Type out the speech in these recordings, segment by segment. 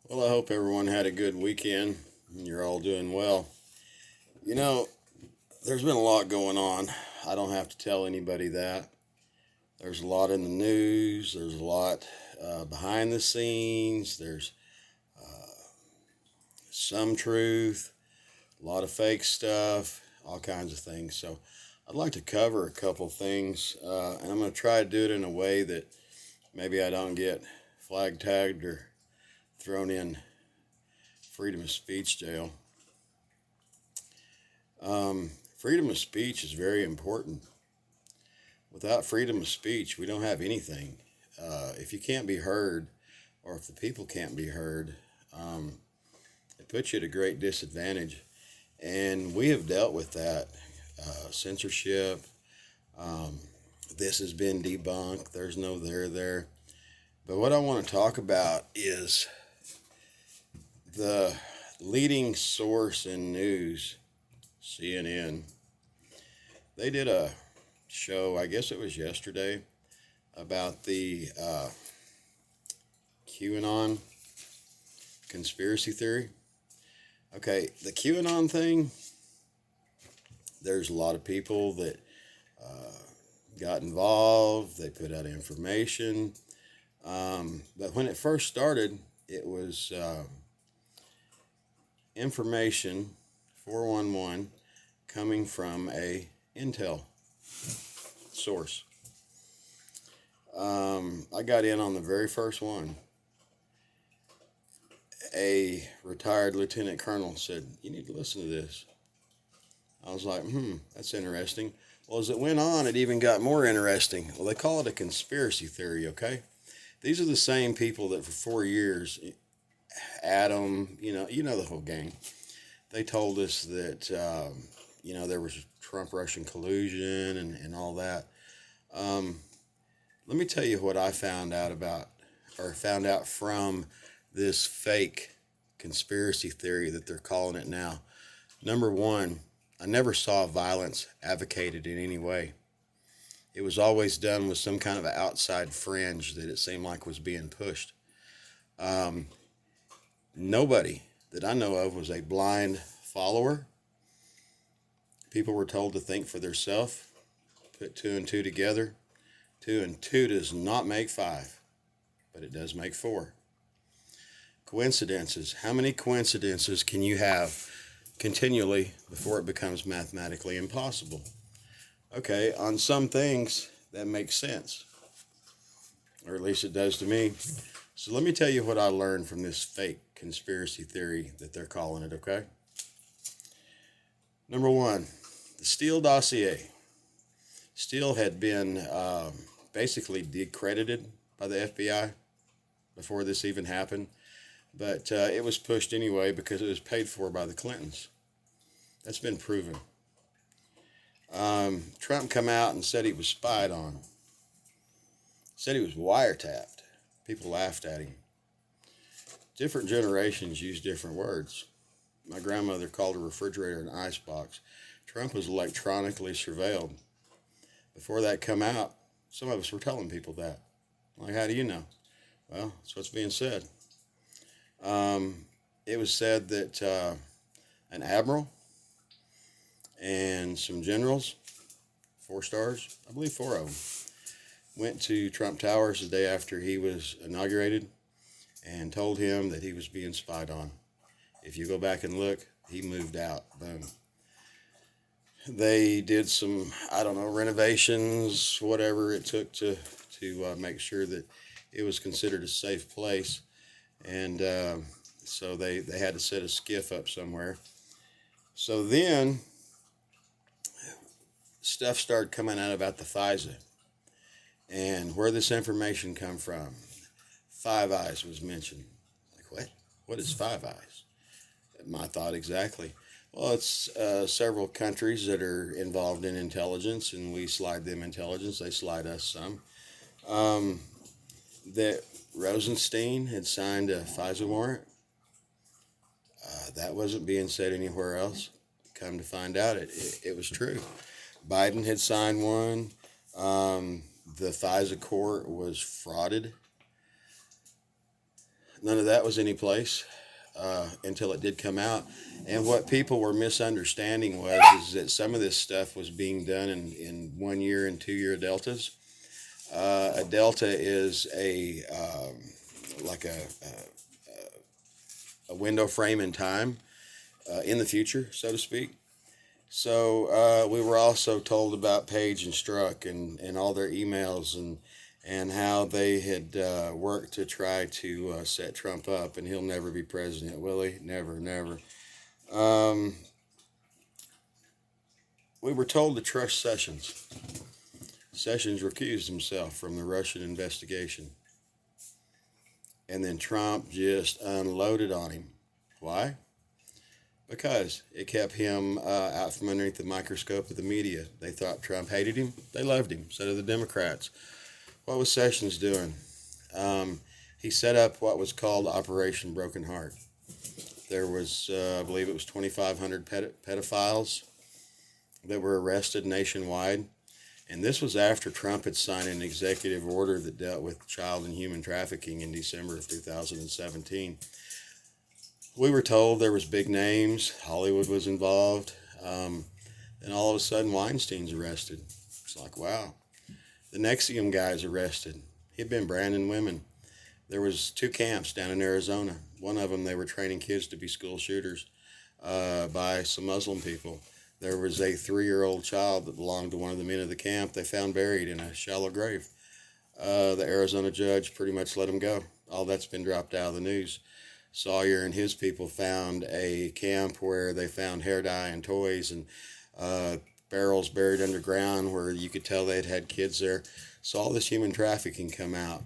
Well, I hope everyone had a good weekend and you're all doing well. You know, there's been a lot going on. I don't have to tell anybody that. There's a lot in the news, there's a lot behind the scenes, there's uh, some truth, a lot of fake stuff, all kinds of things. So, I'd like to cover a couple things, and I'm going to try to do it in a way that maybe I don't get flag tagged or thrown in freedom of speech jail. Freedom of speech is very important. Without freedom of speech, we don't have anything. If you can't be heard, or if the people can't be heard, um, it puts you at a great disadvantage. And we have dealt with that censorship. Um, this has been debunked. There's no there there. But what I want to talk about is the leading source in news, CNN. They did a show, I guess it was yesterday, about the QAnon conspiracy theory. Okay, the QAnon thing, there's a lot of people that uh, got involved, they put out information. But when it first started, it was information 411 coming from a Intel source. I got in on the very first one. A retired lieutenant colonel said, "You need to listen to this." I was like, that's interesting. Well, as it went on, it even got more interesting. Well, they call it a conspiracy theory, okay? These are the same people that for 4 years, Adam, you know the whole gang. They told us that, there was Trump-Russian collusion and all that. Um, Let me tell you what I found out about, or found out from this fake conspiracy theory that they're calling it now. Number one, I never saw violence advocated in any way. It was always done with some kind of an outside fringe that it seemed like was being pushed. Um, Nobody that I know of was a blind follower. People were told to think for themselves, put two and two together. Two and two does not make five, but it does make four. Coincidences. How many coincidences can you have continually before it becomes mathematically impossible? Okay, on some things that makes sense, or at least it does to me. So let me tell you what I learned from this fake conspiracy theory that they're calling it, okay? Number one, the Steele dossier. Steele had been basically decredited by the FBI before this even happened, but it was pushed anyway because it was paid for by the Clintons. That's been proven. Trump come out and said he was spied on. Said he was wiretapped. People laughed at him. Different generations use different words. My grandmother called a refrigerator an icebox. Trump was electronically surveilled. Before that come out, some of us were telling people that. Like, how do you know? Well, that's what's being said. It was said that an admiral and some generals, 4 stars, I believe four of them, went to Trump Towers the day after he was inaugurated and told him that he was being spied on. If you go back and look, he moved out. Boom. They did some, I don't know, renovations, whatever it took to make sure that it was considered a safe place. And so they had to set a skiff up somewhere. So then stuff started coming out about the FISA and where this information come from. Five Eyes was mentioned. Like, what? What is Five Eyes? My thought exactly. Well, it's several countries that are involved in intelligence, and we slide them intelligence. They slide us some. Um, that Rosenstein had signed a FISA warrant. That wasn't being said anywhere else. Come to find out, it was true. Biden had signed one. The FISA court was frauded. none of that was any place until it did come out. And what people were misunderstanding was is that some of this stuff was being done in 1 year and 2 year deltas. A delta is like a window frame in time in the future, so to speak. So we were also told about Page and Strzok and all their emails and how they had worked to try to set Trump up, and he'll never be president, will he? Never, never. Um, we were told to trust Sessions. Sessions recused himself from the Russian investigation. And then Trump just unloaded on him. Why? Because it kept him out from underneath the microscope of the media. They thought Trump hated him. They loved him. So did the Democrats. What was Sessions doing? He set up what was called Operation Broken Heart. There was, I believe it was 2,500 pedophiles that were arrested nationwide. And this was after Trump had signed an executive order that dealt with child and human trafficking in December of 2017. We were told there was big names. Hollywood was involved. And all of a sudden, Weinstein's arrested. It's like, wow. The NXIVM guy's arrested. He'd been branding women. There was 2 camps down in Arizona. One of them, they were training kids to be school shooters by some Muslim people. There was a 3-year-old child that belonged to one of the men of the camp. They found buried in a shallow grave. The Arizona judge pretty much let him go. All that's been dropped out of the news. Sawyer and his people found a camp where they found hair dye and toys and barrels buried underground where you could tell they'd had kids there. So all this human trafficking come out.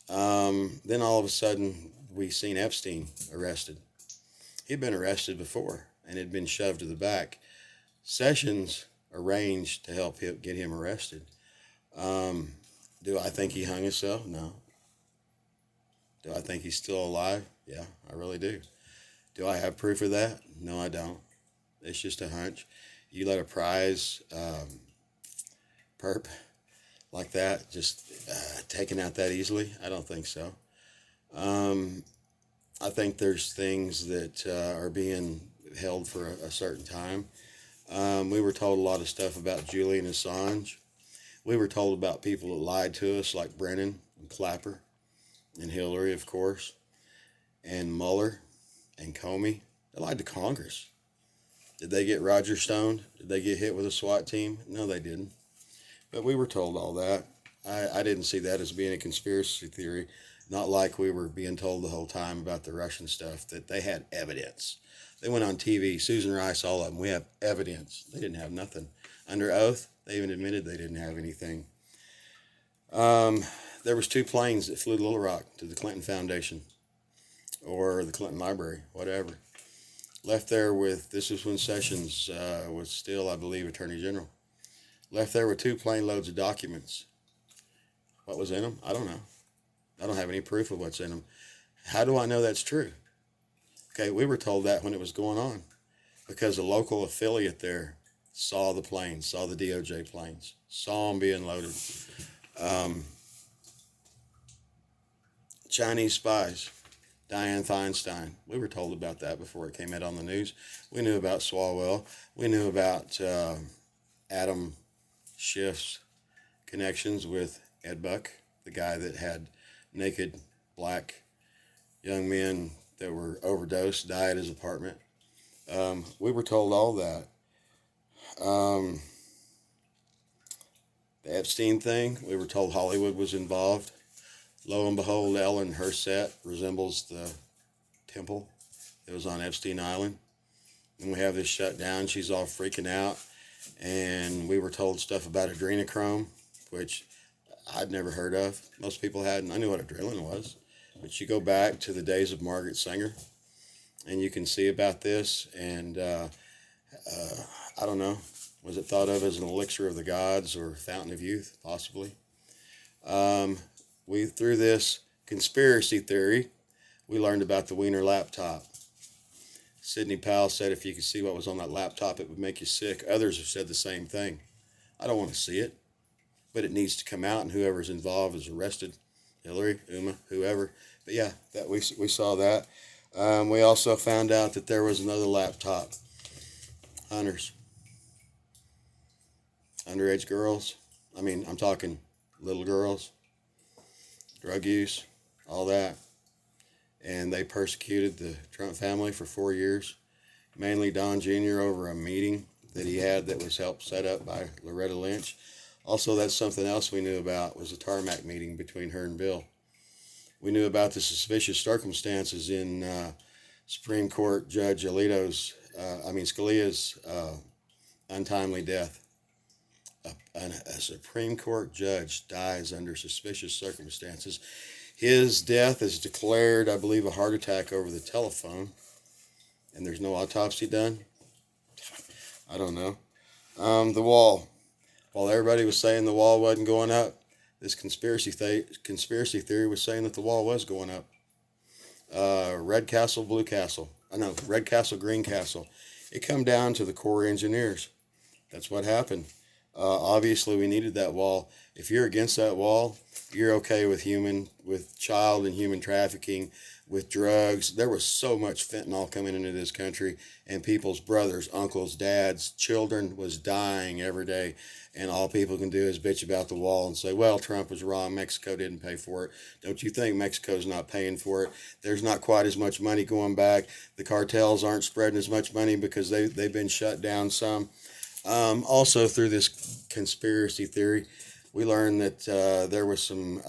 Then all of a sudden, we seen Epstein arrested. He'd been arrested before and had been shoved to the back. Sessions arranged to help get him arrested. Do I think he hung himself? No. Do I think he's still alive? Yeah, I really do. Do I have proof of that? No, I don't. It's just a hunch. You let a prize perp like that just taken out that easily? I don't think so. I think there's things that are being held for a certain time. We were told a lot of stuff about Julian Assange. We were told about people that lied to us, like Brennan and Clapper and Hillary, of course, and Mueller and Comey. They lied to Congress. Did they get Roger stoned? Did they get hit with a SWAT team? No, they didn't. But we were told all that. I didn't see that as being a conspiracy theory, not like we were being told the whole time about the Russian stuff, that they had evidence. They went on TV, Susan Rice, all of them. We have evidence. They didn't have nothing. Under oath, they even admitted they didn't have anything. There was 2 planes that flew to Little Rock to the Clinton Foundation or the Clinton Library, whatever. Left there with, this is when Sessions was still, I believe, Attorney General. Left there with 2 plane loads of documents. What was in them? I don't know. I don't have any proof of what's in them. How do I know that's true? Okay, we were told that when it was going on because a local affiliate there saw the planes, saw the DOJ planes, saw them being loaded. Chinese spies, Dianne Feinstein. We were told about that before it came out on the news. We knew about Swalwell. We knew about Adam Schiff's connections with Ed Buck, the guy that had naked black young men that were overdosed, die at his apartment. We were told all that. The Epstein thing, we were told Hollywood was involved. Lo and behold, Ellen, her set resembles the temple that was on Epstein Island. And we have this shut down. She's all freaking out. And we were told stuff about adrenochrome, which I'd never heard of. Most people hadn't. I knew what adrenaline was. But you go back to the days of Margaret Sanger, and you can see about this. And I don't know. Was it thought of as an elixir of the gods or fountain of youth? Possibly. Through this conspiracy theory, we learned about the Wiener laptop. Sidney Powell said if you could see what was on that laptop, it would make you sick. Others have said the same thing. I don't want to see it, but it needs to come out, and whoever's involved is arrested. Hillary, Uma, whoever, But yeah, that we saw that. We also found out that there was another laptop. Hunters, underage girls. I mean, I'm talking little girls, drug use, all that. And they persecuted the Trump family for 4 years, mainly Don Jr. over a meeting that he had that was helped set up by Loretta Lynch. Also, that's something else we knew about was a tarmac meeting between her and Bill. We knew about the suspicious circumstances in Supreme Court Judge Scalia's untimely death. A Supreme Court judge dies under suspicious circumstances. His death is declared, I believe, a heart attack over the telephone, and there's no autopsy done. I don't know. The wall. While everybody was saying the wall wasn't going up, this conspiracy theory was saying that the wall was going up. Red Castle, Blue Castle. I know, Red Castle, Green Castle. It come down to the Corps engineers. That's what happened. Obviously, we needed that wall. If you're against that wall, you're okay with child and human trafficking, with drugs. There was so much fentanyl coming into this country, and people's brothers, uncles, dads, children was dying every day. And all people can do is bitch about the wall and say, well, Trump was wrong. Mexico didn't pay for it. Don't you think Mexico's not paying for it? There's not quite as much money going back. The cartels aren't spreading as much money because they've been shut down some. Also, through this conspiracy theory, we learned that there was some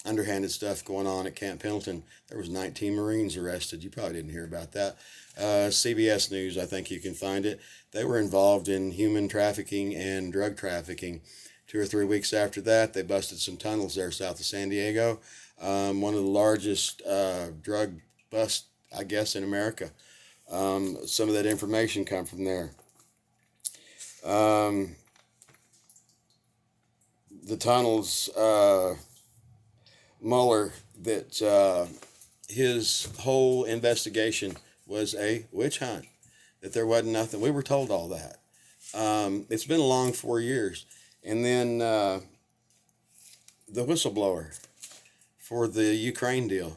underhanded stuff going on at Camp Pendleton. There was 19 Marines arrested. You probably didn't hear about that. CBS News, I think you can find it. They were involved in human trafficking and drug trafficking. 2 or 3 weeks after that, they busted some tunnels there south of San Diego. One of the largest drug busts, I guess, in America. Some of that information come from there. The tunnels, Mueller, that his whole investigation was a witch hunt, that there wasn't nothing. We were told all that. It's been a long 4 years. And then the whistleblower for the Ukraine deal.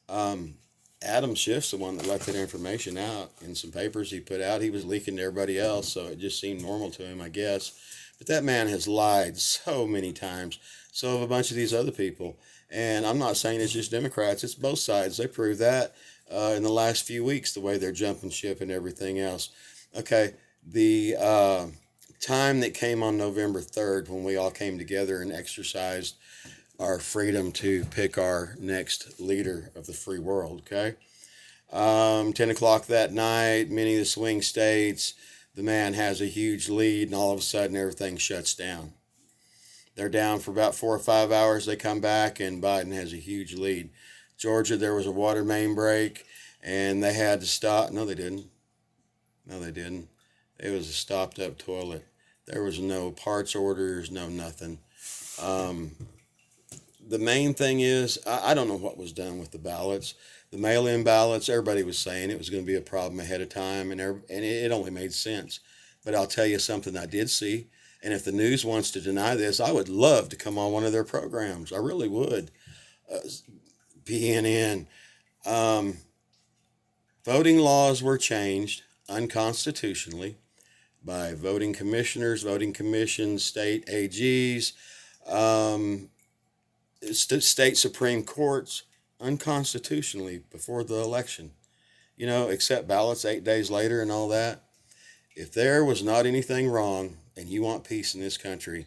Adam Schiff's the one that let that information out in some papers he put out. He was leaking to everybody else, so it just seemed normal to him, I guess. But that man has lied so many times. So have a bunch of these other people. And I'm not saying it's just Democrats. It's both sides. They proved that in the last few weeks, the way they're jumping ship and everything else. Okay, the time that came on November 3rd when we all came together and exercised our freedom to pick our next leader of the free world, okay? 10 o'clock that night, many of the swing states, the man has a huge lead, and all of a sudden everything shuts down. They're down for about 4 or 5 hours. They come back, and Biden has a huge lead. Georgia, there was a water main break, and they had to stop. No, they didn't. No, they didn't. It was a stopped-up toilet. There was no parts orders, no nothing. The main thing is, I don't know what was done with the ballots. The mail-in ballots, everybody was saying it was going to be a problem ahead of time, and it only made sense. But I'll tell you something I did see, and if the news wants to deny this, I would love to come on one of their programs. I really would. PNN. Voting laws were changed unconstitutionally by voting commissioners, voting commissions, state AGs, state Supreme Courts unconstitutionally before the election. You know, accept ballots 8 days later and all that. If there was not anything wrong and you want peace in this country,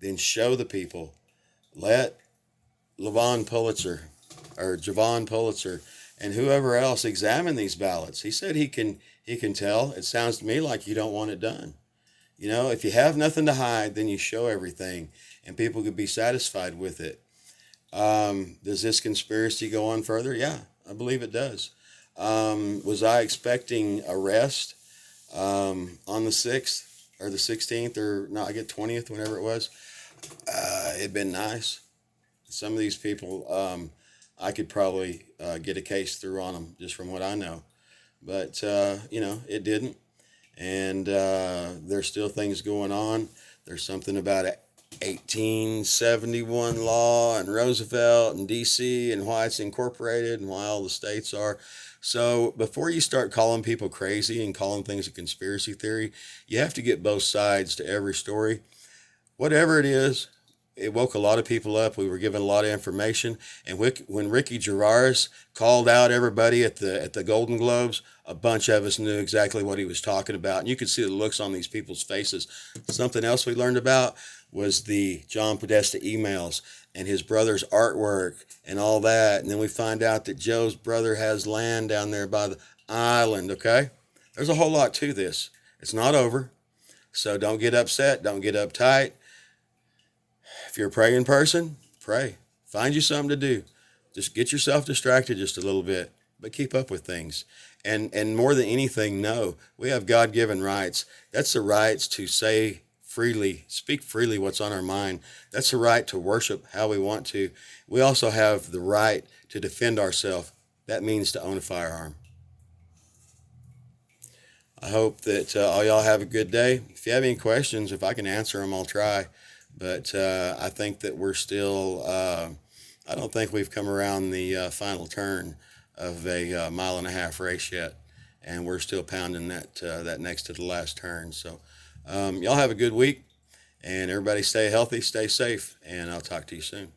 then show the people. Let Javon Pulitzer and whoever else examine these ballots. He said he can tell. It sounds to me like you don't want it done. You know, if you have nothing to hide, then you show everything and people could be satisfied with it. Does this conspiracy go on further? Yeah, I believe it does. Was I expecting arrest on the 6th or the 16th or no, I get 20th, whenever it was? It'd been nice. Some of these people, I could probably get a case through on them just from what I know. But, you know, it didn't. And there's still things going on. There's something about 1871 law and Roosevelt and DC and why it's incorporated and why all the states are. So before you start calling people crazy and calling things a conspiracy theory, you have to get both sides to every story. Whatever it is, it woke a lot of people up. We were given a lot of information, and when Ricky Gervais called out everybody at the Golden Globes, a bunch of us knew exactly what he was talking about, and you could see the looks on these people's faces. Something else we learned about was the John Podesta emails and his brother's artwork and all that, and then we find out that Joe's brother has land down there by the island. Okay, there's a whole lot to this. It's not over, so don't get upset. Don't get uptight. If you're a praying person, pray. Find you something to do. Just get yourself distracted just a little bit, but keep up with things. And more than anything, know we have God-given rights. That's the rights to say freely, speak freely what's on our mind. That's the right to worship how we want to. We also have the right to defend ourselves. That means to own a firearm. I hope that all y'all have a good day. If you have any questions, if I can answer them, I'll try. But I think that we're still, I don't think we've come around the final turn of a mile and a half race yet. And we're still pounding that next to the last turn. So y'all have a good week. And everybody stay healthy, stay safe. And I'll talk to you soon.